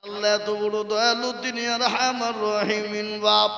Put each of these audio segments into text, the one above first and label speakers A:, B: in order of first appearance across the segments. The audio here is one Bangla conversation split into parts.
A: আল্লাহ এত বড় দয়ালু, তিনি আরহামার রাহিমিন। বাপ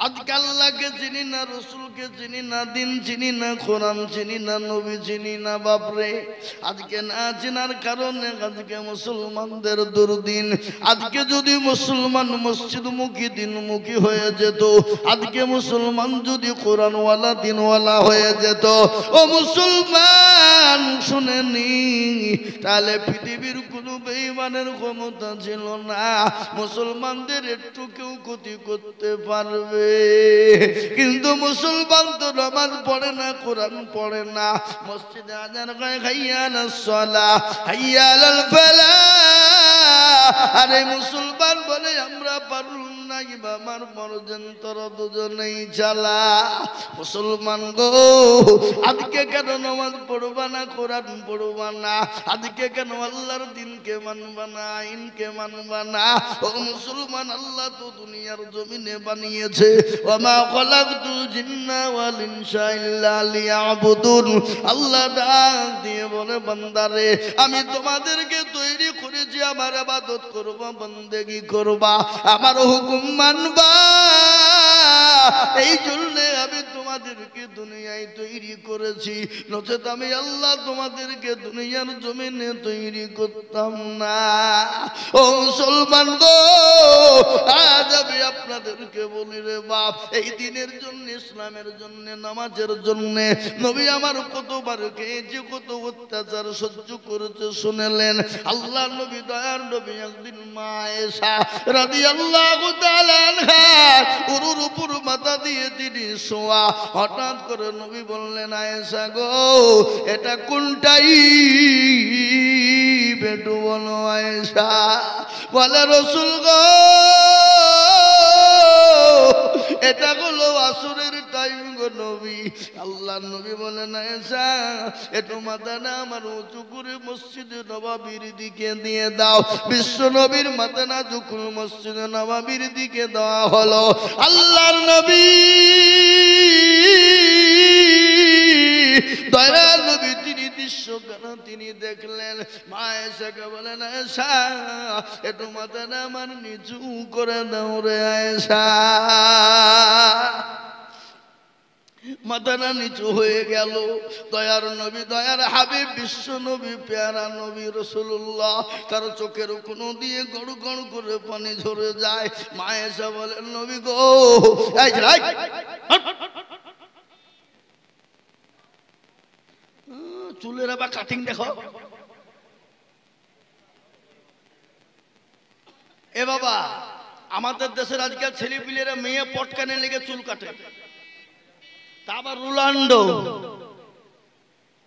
A: আজকে আল্লাহকে চিনি না, রসুলকে চিনি না, দিন চিনি না, কোরআন চিনি না, নবী চিনি না। বাপরে আজকে না চেনার কারণে আজকে মুসলমানদের দুর্দিন। আজকে যদি মুসলমান মসজিদমুখী দিনমুখী হয়ে যেত, আজকে মুসলমান যদি কোরআনওয়ালা দিনওয়ালা হয়ে যেত, ও মুসলমান শুনেনি, তাহলে পৃথিবীর কোনো বেঈমানের ক্ষমতা ছিল না মুসলমানদের একটু কেউ ক্ষতি করতে পারবে। কিন্তু মুসলমান তো নামাজ পড়ে না, কোরআন পড়ে না, মসজিদে আযান করে হাইয়া আলাস সালাহ হাইয়া আলাল ফালাহ। আরে মুসলমান বলে আমরা পারুম না, আমার মরজন তোরা দুজনেই চালা। মুসলমান গো আজকে কেন নামাজ পড়বা না, কোরআন পড়বা না? আজকে কেন আল্লাহর দিনকে মানবা না, আইনকে মানবা না? ও মুসলমান, আল্লাহ তো দুনিয়ার জমিনে বানিয়েছে, ওয়া মা খালাকতুল জিন্না ওয়াল ইনসা ইল্লা লিয়াবুদুন। আল্লাহ ডাক দিয়ে বলে, বান্দারে আমি তোমাদেরকে তৈরি করেছি আমার ইবাদত করবা, বন্দেগী করবা, আমার হুকুম মানবা। এই জন্য আমি তোমাদেরকে দুনিয়ায় তৈরি করেছি, নচেত আমি আল্লাহ তোমাদেরকে দুনিয়ার জমিনে তৈরি করতাম না। ও মুসলমান গো, আজ আমি আপনাদেরকে বলি রে বাপ, এই দিনের জন্য, ইসলামের জন্য, নামাজের জন্য নবী আমার কতবার খেয়েছে, কত অত্যাচার সহ্য করেছে শুনেলেন। আল্লাহ নবী, দয়ার নবী, একদিন মা আয়েশা রাদিয়াল্লাহু তাআলা আনহা উরুর উপর মাথা দিয়ে তিনি শোয়া। হঠাৎ করে নবী বললেন, আয়েশা গো এটা কোনটাই বেটু বলো আয়েশা। বলে, রসুল গো এটা হলো আসরের টাইম গো নবী। আল্লাহ নবী বলেন, আয়েশা একটু মাথাটা আমার উঁচু করে মসজিদে নববীর দিকে দিয়ে দাও। বিশ্ব নবীর মাথা না যখন মসজিদে নববীর দিকে দেওয়া হলো, আল্লাহর নবী দয়াল নবী তিনি দৃশ্যখানা তিনি দেখলেন। মা আয়েশাকে বলেন, আয়েশা একটু মাথাটা আমার নিচু করে দাও রে আয়েশা। মাথাটা নিচু হয়ে গেল। দয়ার নবী, দয়ার হাবিব, বিশ্ব নবী, পেয়ারা নবী রাসূলুল্লাহ, তার চোখের কোণ দিয়ে গড় গড় করে পানি ঝরে যায়। মা আয়েশা বলেন, নবী গো, চুলের আবার কাটিং দেখো। এ বাবা, আমাদের দেশের আজকাল ছেলেপিলেরা মেয়ে পটকানে লেগে চুল কাটে। তা আবার রোনাল্ডো,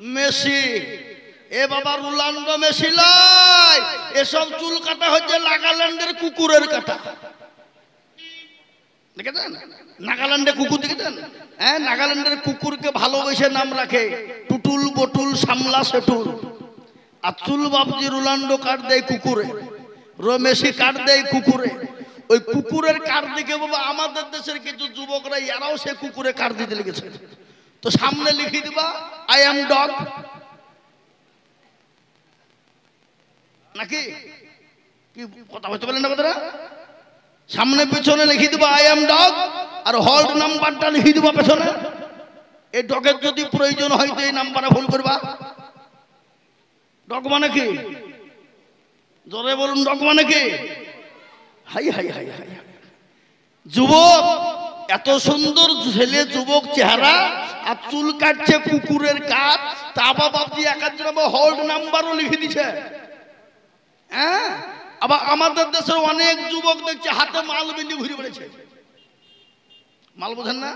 A: মেসি, এ বাবা রোনাল্ডো, মেসি লাই এসব চুল কাটা হচ্ছে নাগাল্যান্ডের কুকুরের কাটা। দেখেছেন নাগাল্যান্ডের কুকুর? দেখেছেন? হ্যাঁ, নাগাল্যান্ডের কুকুরকে ভালোবেসে নাম রাখে টুটুল, বটুল, সামলা, সেটুল। আর চুল বাবজি রোনাল্ডো কাট দেয় কুকুরে, মেসি কাট দেয় কুকুরে। ওই কুকুরের কাট দিকে বাবা আমাদের দেশের কিছু যুবকরা এরাও সে কুকুরে কাট দিতে লেগেছে। তো সামনে লিখে দিবা আই এম ডগ, নাকি কি কথা বলতে পারলেন না কথাটা? সামনে পেছনে লিখে দিবা আই এম ডগ, আর হল্ড নাম্বারটা লিখে দিবা পেছনে। এই ডগের যদি প্রয়োজন হয় তো এই নাম্বারে ফোন করবা। ডগ মানে কি? জোরে বলুন, ডগ মানে কি? হাই হাই হাই হাই, যুবক, এত সুন্দর ছেলে, যুবক চেহারা, আর চুল কাটছে কুকুরের কাট। তা বাবাজি একাত্তর হোল্ড নাম্বারও লিখে দিছে। হ্যাঁ, আবার আমাদের দেশের অনেক যুবক দেখছে হাতে মাল বেঁধে ঘুরে বেড়েছে। মাল বোঝেন না?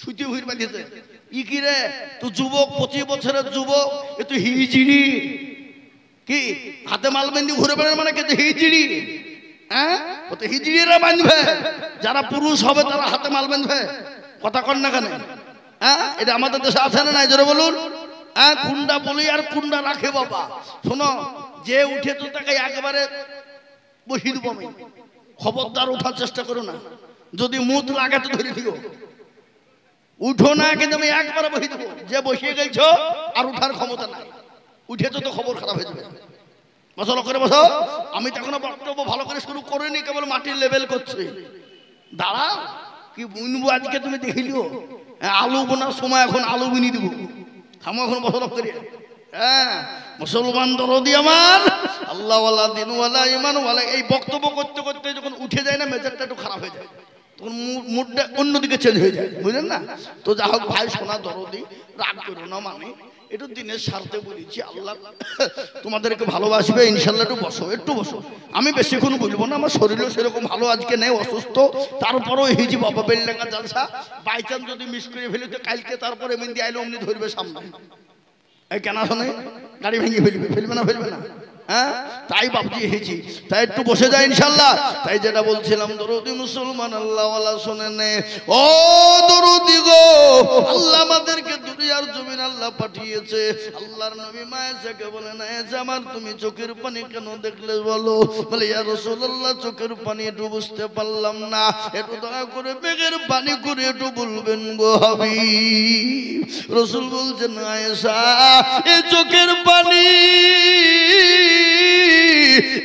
A: সুতি ঘুরে বেঁধেছে। ই কি রে, তো যুবক, 25 বছরের যুবক, এ তো হিজড়ি। কি হাতে মাল বেঁধে ঘুরে বেড়ায় মানে কে? হিজড়ি। হ্যাঁ, ও তো হিজড়িরা বাঁধবে। যারা পুরুষ হবে তারা হাতে মাল বাঁধবে। কথা কন না কেন? হ্যাঁ, এটা আমাদের দেশে আছে না নাই? জোরে বলুন। হ্যাঁ, কুন্ডা বলি আর কুন্ডা রাখে বাবা। শোনো, যে উঠে তো তাকে একেবারে বসিয়ে দেবো আমি। খবরদার ওঠার চেষ্টা করো না, যদি মুখ লাগে তো ধরে দিও। উঠো না, কিন্তু আমি একবারে বসিয়ে দেবো। যে বসিয়ে গেছো আর উঠার ক্ষমতা নাই, উঠেছো তো খবর খারাপ হয়ে যাবে। বসো করে বসো। আমি তো এখনো বক্তব্য ভালো করে শুরু করিনি, কেবল মাটির লেভেল করছি। দাঁড়াও, কি বুনবো আজকে তুমি দেখিলিও। আলু বোনার সময় এখন আলু বুনি দিব, থামো এখন বসো করে। হ্যাঁ মুসলমান দরদি আমার, আল্লাহওয়ালা দিনওয়ালা ইমানওয়ালা, এই বক্তব্য করতে করতে যখন উঠে যায় না মেজাজটা একটু খারাপ হয়ে যায়, তখন মুডটা অন্যদিকে চেঞ্জ হয়ে যায়, বুঝলেন না? তো যা হোক ভাই সোনা দরদি, রাগ করো না, মানে একটু দিনের স্বার্থে বলেছি, আল্লাহ তোমাদেরকে ভালোবাসবে ইনশাল্লাহ। একটু বসো, একটু বসো। আমি বেশিক্ষণ বলবো না, আমার শরীরও সেরকম ভালো আজকে নেই, অসুস্থ। তারপরেও হিজি বাবা বেলডাঙ্গা জালসা, বাই চান্স যদি মিস করে ফেলি তো কালকে তারপরে এমনি আইলে অমনি ধরবে সামনে। এই কেনা শোনে গাড়ি ভেঙে ফেলবে, ফেলবে না ফেলবে না? হ্যাঁ তাই বাপজি হেছি, তাই একটু বসে যায় ইনশাল্লাহ। তাই যেটা বলছিলাম, দরদি মুসলমান আল্লাহওয়ালা শোনেন, ও দরদি গো, আল্লাহ আমাদেরকে দুনিয়ার জমিন আল্লাহ পাঠিয়েছে। আল্লাহর নবী মায়েশাকে বলে না, আমার তুমি চোখের পানি কেন দেখলে বলো? বলে ইয়া রাসূলুল্লাহ, চোখের পানি একটু বুঝতে পারলাম না, একটু দয়া করে বেগের পানি করে একটু বলবেন গো হাবিব। রাসূল বলছেন, আয়েশা এই চোখের পানি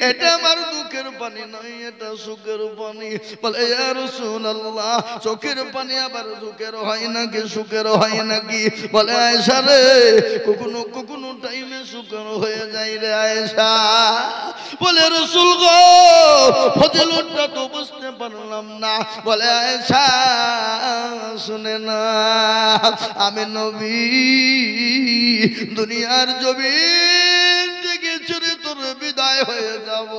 A: এটা আমার দুঃখের পানি নয়, এটা সুখের পানি। বলে ইয়া রাসূলুল্লাহ, চোখের পানি আবার দুঃখের হয় নাকি সুখের হয় নাকি? বলে আয়েশা রে, কখনো কখনো টাইমে সুখের হয়ে যায় রে আয়েশা। বলে রাসূল গো, ফজিলতটা তো বুঝতে পারলাম না। বলে আয়েশা শুনে না, আমি নবী দুনিয়ার জমিন থেকে ছেড়ে তোর বিদায় হয়ে যাব,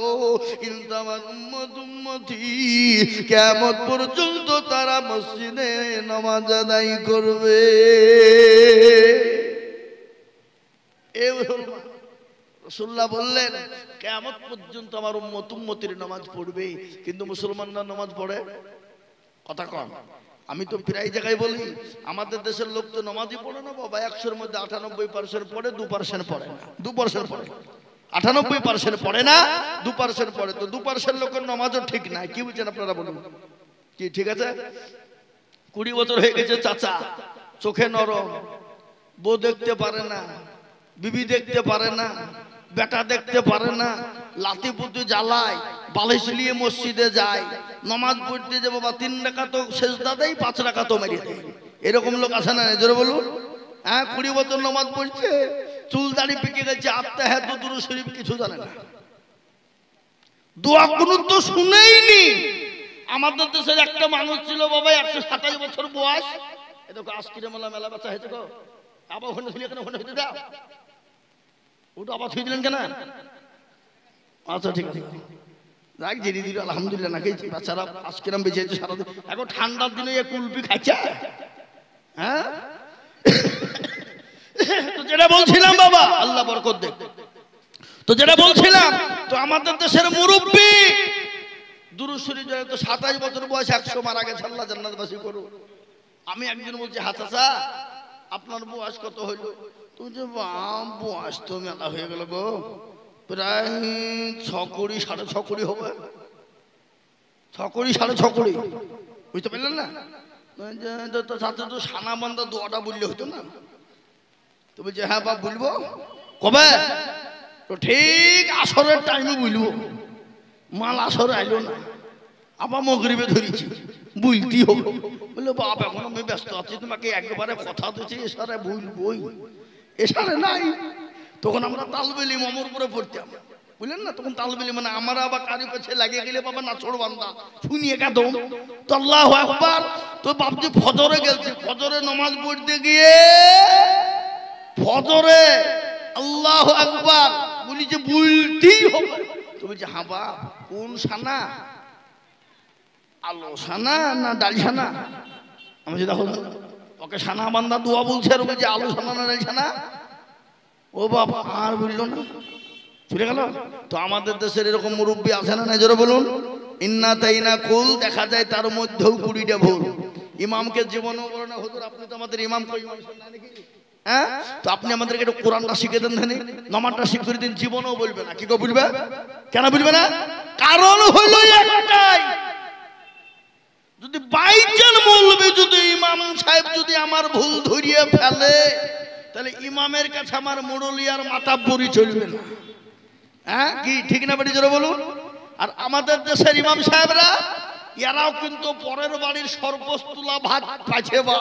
A: কিন্তু আমার উম্মতি কিয়ামত পর্যন্ত তারা মসজিদে নামাজ আদায় করবে। রাসূলুল্লাহ বললেন, কিয়ামত পর্যন্ত আমার উম্মতির নামাজ পড়বে, কিন্তু মুসলমানরা নামাজ পড়ে কথা কম। আমি তো প্রায় জায়গায় বলি, আমাদের দেশের লোক তো নামাজই পড়ে না বাবা। 100-র মধ্যে 98% পড়ে, 2% পড়ে না। 2% পড়ে, 98% পড়ে না, 2% পড়ে। তো 2% লোকের নামাজও ঠিক নাই। কি বুঝছেন আপনারা বলুন? কি ঠিক আছে? 20 বছর হয়ে গেছে চাচা, চোখে নরম, বউ দেখতে পারে না, বিবি দেখতে পারে না, বেটা দেখতে পারে না, লাঠি পুতি জ্বালায়, বালিশ নিয়ে মসজিদে যায়, নামাজ পড়তে যে বাবা 3 রাকাত সেজদা দেয়, 5 রাকাত মেরে দেয়। এরকম লোক আছে না? জোরে বলুন। হ্যাঁ 20 বছর নামাজ পড়ছে, চুল দাড়ি পেকে গেছে, আত্মাহাত দুরূদ শরীফ কিছু জানে না, দোয়া কুনুত তো শুনেইনি। আমাদের দেশের একটা মানুষ ছিল বাবা, 127 বছর বয়স। এ দেখো আজকিরে মেলা বাচ্চা হয়েছে গো, আবার ওখানে ধুলে কেন? ওখানে হইতে দাও, ওটা আবার থুই দিলেন কেন? আচ্ছা ঠিক আছে, যাক জেনে দিল আলহামদুলিল্লাহ। নাকি বাচ্চারা আজকিরাম বেঁচে আছে সারাদিন। এখন ঠান্ডার দিনে কুলপি খাইছে। হ্যাঁ তো যেটা বলছিলাম বাবা, আল্লাহ বরকত দেখ। তো যেটা বলছিলাম, তো আমাদের দেশের মুরব্বী দুরূদ শরীফ জন্য তো 27 বছর বয়স, 100 মারা গেছে, আল্লাহ জান্নাতবাসী করুন। আমি একদিন বলছি, হ্যাঁ চাচা আপনার বয়স কত হইল? তুমি যে বয়স তো মেলা হয়ে গেল গো, প্রায় 6 কোটি 6.5 কোটি হবে, 6 কোটি 6.5 কোটি। বুঝতে পারলেন না? সাথে তো সানা বান্দা দোয়াটা বললে হতো না? তো বলছে হ্যাঁ বাপ বলবো। কবে? তো ঠিক আসরের টাইমে বলবো। মাল আসরে আইলো না, আবার মগরিবে ধরেছি, বুঝতেই হবে। বললো বাপ এখন আমি ব্যস্ত আছি, তোমাকে একবারে কথা দিচ্ছি, এসারে বলবই, এসারে নাই। তখন আমরা তালবেলি অমরপুরে পড়তাম, বুঝলেন না? তখন তালবেলি মানে আমরা আবার কারি পেছে লাগিয়ে গেলে বাবা না ছোড় বান্দা শুনিয়ে কাদম তো আল্লাহু আকবার। তো বাপজি ফজরে গেছে, ফজরে নামাজ পড়তে গিয়ে ফজরে আল্লাহু আকবার বলি যে বলতেই হবে। তো বলছে হ্যাঁ বাপ কোন সানা, আলো সানা না ডাল সানা? আমি দেখো ওকে সানা বান্দা দোয়া বলছে, আর বলছে আলো সানা না ডাল সানা। ও বাবা আর বললো না, চলে গেল। তো আমাদের দেশের এরকম মুরব্বী আছে না নাই? জোরে বলুন। ইন্না তাইনা কুল দেখা যায় তার মধ্যেও 20টা ভুল। ইমামকে জীবনও বলে না, হুজুর আপনি তো আমাদের ইমাম, কই ইমাম না নাকি? হ্যাঁ তো আপনি আমাদেরকে একটু কোরআনটা শিখিয়ে দেন, ধানি নামাজটা শিখিয়ে দিন। জীবনও বলবে না। কি গো বলবে? কেন বলবে না? কারণ হলো একটাই, যদি বাইচান বলবে, যদি ইমাম সাহেব যদি আমার ভুল ধরিয়ে ফেলে, তাহলে ইমামের কাছে আমার মুরলিয়ার মাতাব্বরি চলবে না। হ্যাঁ কি ঠিক না বেটি জোরে বলুন। আর আমাদের দেশের ইমাম সাহেবরা এরাও কিন্তু পরের বাড়ির সর্বস্তুলা ভাত পাইছে বা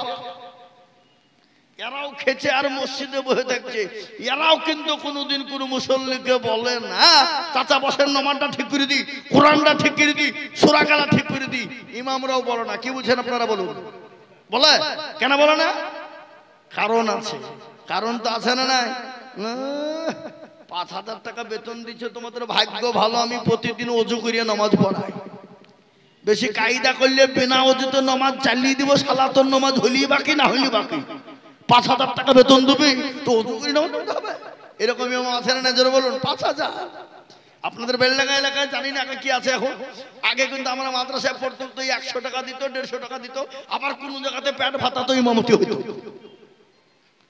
A: এরাও খেছে আর মসজিদে বসে থাকছে। এরাও কিন্তু কোনোদিন কোনো মুসল্লিকে বলে না চাচা বসেন নামাজটা ঠিক করে দি, কোরআনটা ঠিক করে দি, সূরা কালা ঠিক করে দি। ইমামরাও বলে না। কি বুঝছেন আপনারা বলুন? বলে কেন বলে না? কারণ আছে। কারণ তো আছে না নাই? ৫,০০০ টাকা বেতন দিচ্ছে, তোমাদের ভাগ্য ভালো আমি প্রতিদিন ওযু করিয়ে নামাজ পড়াই। বেশি কায়দা করলে বিনা ওযুতে নামাজ চালিয়ে দিব, সালাতুন নামাজ হলি বাকি না হলি বাকি। ৫,০০০ টাকা বেতন দিবি তো ওযু করে নামাজ পড়তে হবে। এরকম ইমাম আছে না জোরে বলুন? ৫,০০০। আপনাদের বেলডাঙ্গা এলাকায় জানি না কি আছে এখন। আগে কিন্তু আমরা মাদ্রাসায় পড়তাম তো ১০০ টাকা দিত, ১৫০ টাকা দিত, আবার কোন জায়গাতে পেট ভাতা তো ইমামতি হইতো।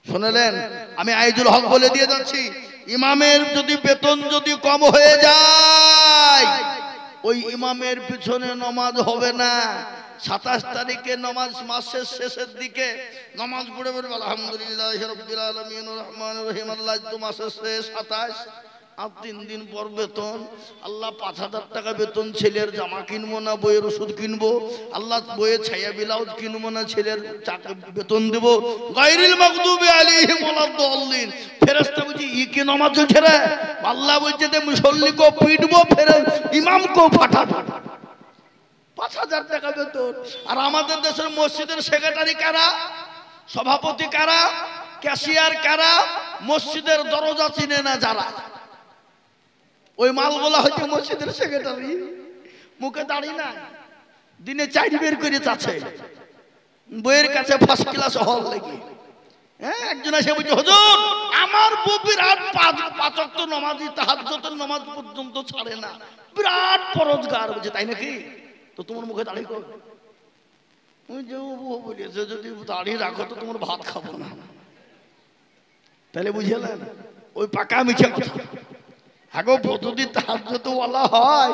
A: শুনলেন? আমি আইজুল হক বলে দিয়ে যাচ্ছি, ইমামের যদি বেতন যদি কম হয়ে যায় ওই ইমামের পিছনে নামাজ হবে না। ২৭ তারিখে নামাজ, মাসের শেষের দিকে নামাজ পড়ে বলবে আলহামদুলিল্লাহি রাব্বিল আলামিন রহমানির রহিম, আল্লাহ তো মাসের শেষ ২৭ আর ৩ দিন পর বেতন। আল্লাহ ৫,০০০ টাকা বেতন, ছেলের জামা কিনবো না বইয়ের ওষুধ কিনবো, আল্লাহ বইয়ের ছায়া ব্লাউজ কিনবো না, ছেলের বেতন দেবো। গায়রিল মাগদুবি আলাইহিম ওয়ালাদ-দাল্লিন। ফেরেশতা বলছে ই কি নামাজ চলছে রে? আল্লাহ বলছে যে মুসল্লিকে পিটবো, ফেরে ইমামকেও ফাটাবো। ৫,০০০ টাকা বেতন। আর আমাদের দেশের মসজিদের সেক্রেটারি কারা, সভাপতি কারা, ক্যাশিয়ার কারা, মসজিদের দরজা চিনে না যারা, ওই মালগুলা হচ্ছে মসজিদের সেক্রেটারি। মুখে দাড়ি না, দিনে ৪ বের করে চাচ্ছে, বইয়ের কাছে ফার্স্ট ক্লাস হল লাগে। হ্যাঁ, একজন এসে বলছে হুজুর আমার বউ বিরাট ৫ ওয়াক্ত নামাজি, তাহাজ্জুদের নামাজ পর্যন্ত ছাড়ে না, বিরাট পরহেজগার। বলছে তাই নাকি? তো তোমার মুখে দাড়ি কর। ওই যে বউ বলেছে যদি দাড়ি রাখো তো তোমার ভাত খাবো না। তাহলে বুঝলেন? ওই পাকা মিছে কথা। আগো যদি তাহাজ্জুদ ওয়ালা হয়,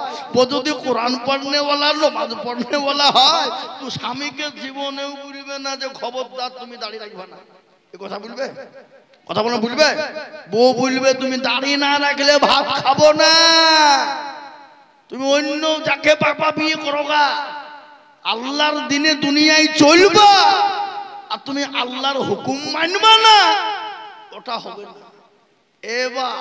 A: যদি কোরআন পড়নে ওয়ালা, নামাজ পড়নে ওয়ালা হয়, তো স্বামীকে জীবনেও বলবে না যে খবরদার তুমি দাড়ি রাখবে না। এই কথা বলবে? কথা বলে বলবে? বউ বলবে তুমি দাড়ি না রাখলে ভাত খাবো না। তুমি অন্য যাকে বাবা বিয়ে করো গা, আল্লাহর দিনে দুনিয়ায় চলবা আর তুমি আল্লাহর হুকুম মানবা না, ওটা হবে না। এবার